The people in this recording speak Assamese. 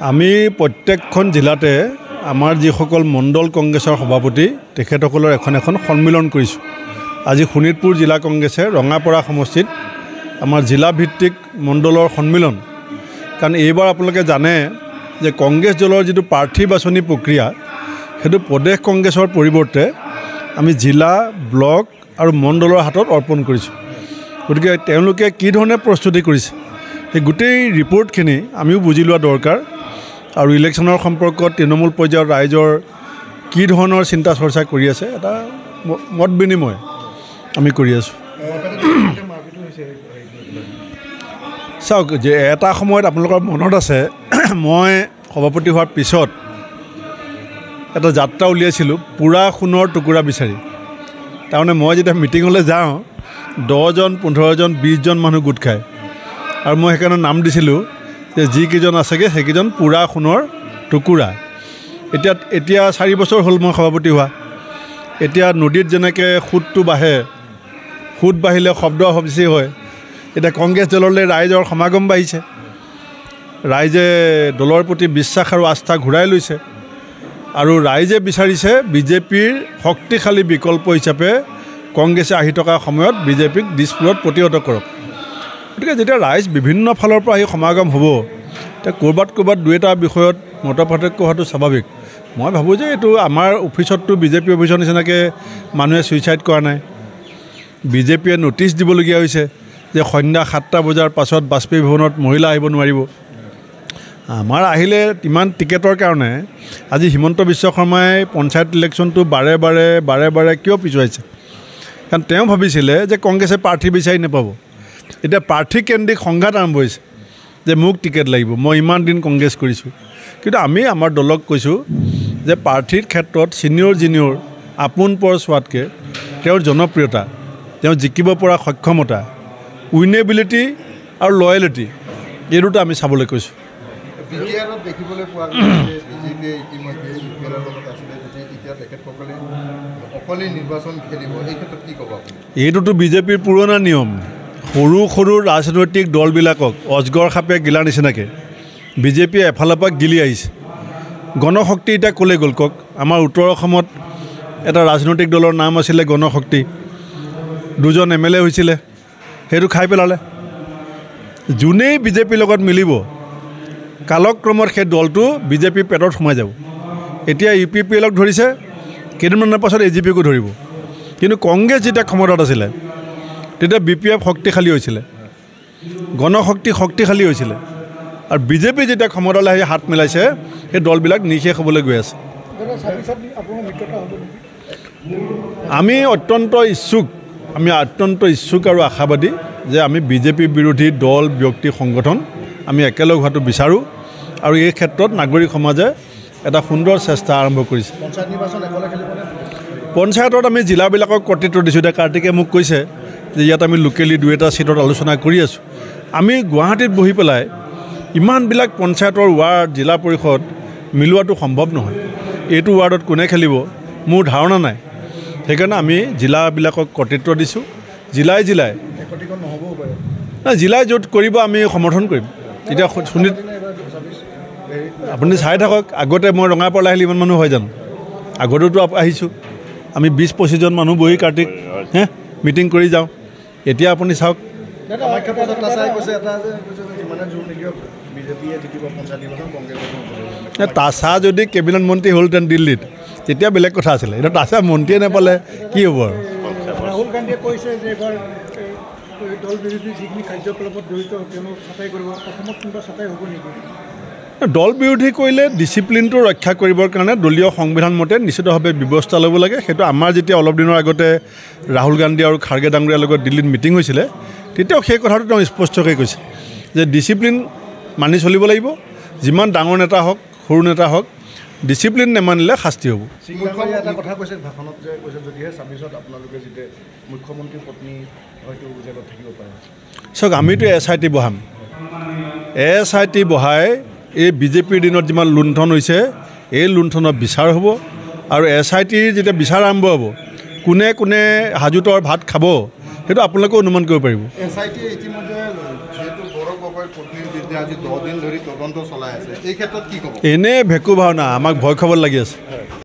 আমি প্ৰত্যেকখন জিলাতে আমাৰ যিসকল মণ্ডল কংগ্ৰেছৰ সভাপতি তেখেতসকলৰ এখন সন্মিলন কৰিছোঁ। আজি শোণিতপুৰ জিলা কংগ্ৰেছে ৰঙাপৰা সমষ্টিত আমাৰ জিলা ভিত্তিক মণ্ডলৰ সন্মিলন। কাৰণ এইবাৰ আপোনালোকে জানে যে কংগ্ৰেছ দলৰ যিটো প্ৰাৰ্থী বাছনি প্ৰক্ৰিয়া সেইটো প্ৰদেশ কংগ্ৰেছৰ পৰিৱৰ্তে আমি জিলা ব্লক আৰু মণ্ডলৰ হাতত অৰ্পণ কৰিছোঁ। গতিকে তেওঁলোকে কি ধৰণে প্ৰস্তুতি কৰিছে সেই গোটেই ৰিপৰ্টখিনি আমিও বুজি লোৱা দৰকাৰ। আৰু ইলেকশ্যনৰ সম্পৰ্কত তৃণমূল পৰ্যায়ৰ ৰাইজৰ কি ধৰণৰ চিন্তা চৰ্চা কৰি আছে এটা মত বিনিময় আমি কৰি আছোঁ। চাওক যে এটা সময়ত আপোনালোকৰ মনত আছে মই সভাপতি হোৱাৰ পিছত এটা যাত্ৰা উলিয়াইছিলোঁ পুৰা সোণৰ টুকুৰা বিচাৰি। তাৰমানে মই যেতিয়া মিটিঙলৈ যাওঁ 10জন 15জন 20জন মানুহ গোট খায় আৰু মই সেইকাৰণে নাম দিছিলোঁ যে যিকেইজন আছেগৈ সেইকেইজন পুৰা সোণৰ টুকুৰা। এতিয়া 4 বছৰ হ'ল মই সভাপতি হোৱা। এতিয়া নদীত যেনেকৈ সোঁতটো বাঢ়ে, সোঁত বাঢ়িলে শব্দ বেছি হয়, এতিয়া কংগ্ৰেছ দললৈ ৰাইজৰ সমাগম বাঢ়িছে, ৰাইজে দলৰ প্ৰতি বিশ্বাস আৰু আস্থা ঘূৰাই লৈছে আৰু ৰাইজে বিচাৰিছে বিজেপিৰ শক্তিশালী বিকল্প হিচাপে কংগ্ৰেছে আহি থকা সময়ত বিজেপিক দিছপুৰত প্ৰতিহত কৰক। গতিকে যেতিয়া ৰাইজ বিভিন্ন ফালৰ পৰা আহি সমাগম হ'ব তেতিয়া ক'ৰবাত দুই এটা বিষয়ত মতপাৰ্থক্য হোৱাটো স্বাভাৱিক। মই ভাবোঁ যে এইটো আমাৰ অফিচততো বিজেপি অফিচৰ নিচিনাকৈ মানুহে ছুইচাইড কৰা নাই। বিজেপিয়ে ন'টিছ দিবলগীয়া হৈছে যে সন্ধ্যা 7টা বজাৰ পাছত বাজপেয়ী ভৱনত মহিলা আহিব নোৱাৰিব। আমাৰ আহিলে ইমান টিকেটৰ কাৰণে আজি হিমন্ত বিশ্ব শৰ্মাই পঞ্চায়ত ইলেকশ্যনটো বাৰে বাৰে কিয় পিছুৱাইছে? কাৰণ তেওঁ ভাবিছিলে যে কংগ্ৰেছে প্ৰাৰ্থী বিচাৰি নাপাব। এতিয়া প্ৰাৰ্থী কেন্দ্ৰিক সংঘাত আৰম্ভ হৈছে যে মোক টিকেট লাগিব, মই ইমান দিন কংগ্ৰেছ কৰিছোঁ। কিন্তু আমি আমাৰ দলক কৈছোঁ যে প্ৰাৰ্থীৰ ক্ষেত্ৰত ছিনিয়ৰ জিনিয়ৰ আপোন পৰ চোৱাতকৈ তেওঁৰ জনপ্ৰিয়তা, তেওঁ জিকিব পৰা সক্ষমতা, উইনেবিলিটি আৰু লয়েলিটি এই দুটা আমি চাবলৈ কৈছোঁ। দেখিবলৈ পোৱা গৈছে বিজেপিয়ে ইতিমধ্যে ইউপিএলৰ লগত আছিলে যদি এতিয়া তেখেতসকলে অকলেই নিৰ্বাচন খেলিব, এই ক্ষেত্ৰত কি ক'ব আপুনি? এইটোতো বিজেপিৰ পুৰণা নিয়ম। সৰু ৰাজনৈতিক দলবিলাকক অজগৰ সাপে গিলা নিচিনাকৈ বিজেপিয়ে এফালৰ পৰা গিলি আহিছে। গণশক্তি এতিয়া ক'লৈ গ'ল কওক? আমাৰ উত্তৰ অসমত এটা ৰাজনৈতিক দলৰ নাম আছিলে গণশক্তি, 2জন MLA হৈছিলে, সেইটো খাই পেলালে। যোনেই বিজেপিৰ লগত মিলিব কালক্ৰমত সেই দলটো বিজেপিৰ পেটত সোমাই যাব। এতিয়া UPPLক ধৰিছে, কেইদিনমানৰ পাছত AGPকো ধৰিব। কিন্তু কংগ্ৰেছ যেতিয়া ক্ষমতাত আছিলে তেতিয়া BPF শক্তিশালী হৈছিলে, গণশক্তি শক্তিশালী হৈছিলে, আৰু বিজেপি যেতিয়া ক্ষমতালৈ আহি হাত মিলাইছে সেই দলবিলাক নিশেষ হ'বলৈ গৈ আছে। আমি অত্যন্ত ইচ্ছুক আৰু আশাবাদী যে আমি বিজেপি বিৰোধী দল ব্যক্তি সংগঠন আমি একেলগ হোৱাটো বিচাৰোঁ আৰু এই ক্ষেত্ৰত নাগৰিক সমাজে এটা সুন্দৰ চেষ্টা আৰম্ভ কৰিছে। পঞ্চায়তত আমি জিলাবিলাকক কৰ্তৃত্ব দিছোঁ। এতিয়া কাৰ্তিকে মোক কৈছে যে ইয়াত আমি লোকেলি 2-এটা ছিটত আলোচনা কৰি আছোঁ। আমি গুৱাহাটীত বহি পেলাই ইমানবিলাক পঞ্চায়তৰ ৱাৰ্ড জিলা পৰিষদ মিলোৱাটো সম্ভৱ নহয়। এইটো ৱাৰ্ডত কোনে খেলিব মোৰ ধাৰণা নাই। সেইকাৰণে আমি জিলাবিলাকক কৰ্তৃত্ব দিছোঁ। জিলাই জিলাই য'ত কৰিব আমি সমৰ্থন কৰিম। এতিয়া আপুনি চাই থাকক, আগতে মই ৰঙাপাৰা আহিলে ইমান মানুহ হয় জানো? আগতেতো আহিছোঁ আমি 20-25জন মানুহ বহি কাৰ্তিক মিটিং কৰি যাওঁ। এতিয়া আপুনি চাওক, তাছা যদি কেবিনেট মন্ত্ৰী হ'লহেঁতেন দিল্লীত তেতিয়া বেলেগ কথা আছিলে। এতিয়া তাছা মন্ত্ৰীয়ে নাপালে কি হ'ব আৰু? ৰাহুল গান্ধীয়ে কৈছে যে এইবাৰ দল বিৰোধী যিখিনি কাৰ্যকলাপত জড়িত তেওঁলোক ছাঁটাই কৰিব, অসমত কিবা ছাঁটাই হ'ব নেকি? দল বিৰোধী কৰিলে ডিচিপ্লিনটো ৰক্ষা কৰিবৰ কাৰণে দলীয় সংবিধান মতে নিশ্চিতভাৱে ব্যৱস্থা ল'ব লাগে। সেইটো আমাৰ যেতিয়া অলপ দিনৰ আগতে ৰাহুল গান্ধী আৰু খাৰ্গে ডাঙৰীয়াৰ লগত দিল্লীত মিটিং হৈছিলে তেতিয়াও সেই কথাটো তেওঁ স্পষ্টকৈ কৈছে যে ডিচিপ্লিন মানি চলিব লাগিব। যিমান ডাঙৰ নেতা হওক সৰু নেতা হওক ডিচিপ্লিন নেমানিলে শাস্তি হ'ব। এটা কথা কৈছে ভাষণত যে কৈছে যদিহে 26ত আপোনালোকে যেতিয়া মুখ্যমন্ত্ৰীৰ পত্নী হয়তো জেলত থাকিব পাৰে। চাওক, আমিতো SIT বহাম। SIT বহাই এই বিজেপিৰ দিনত যিমান লুণ্ঠন হৈছে এই লুণ্ঠনৰ বিচাৰ হ'ব আৰু SITৰ যেতিয়া বিচাৰ আৰম্ভ হ'ব কোনে কোনে হাজোতৰ ভাত খাব সেইটো আপোনালোকে অনুমান কৰিব পাৰিব। SIT ইতিমধ্যে যেহেতু গৌৰৱ গগৈৰ পত্নীৰ বিৰুদ্ধে আজি 10 দিন ধৰি তদন্ত চলাই আছে এই ক্ষেত্ৰত কি ক'ব এনেই ভেকু ভাওনা আমাক ভয় খাব লাগি আছে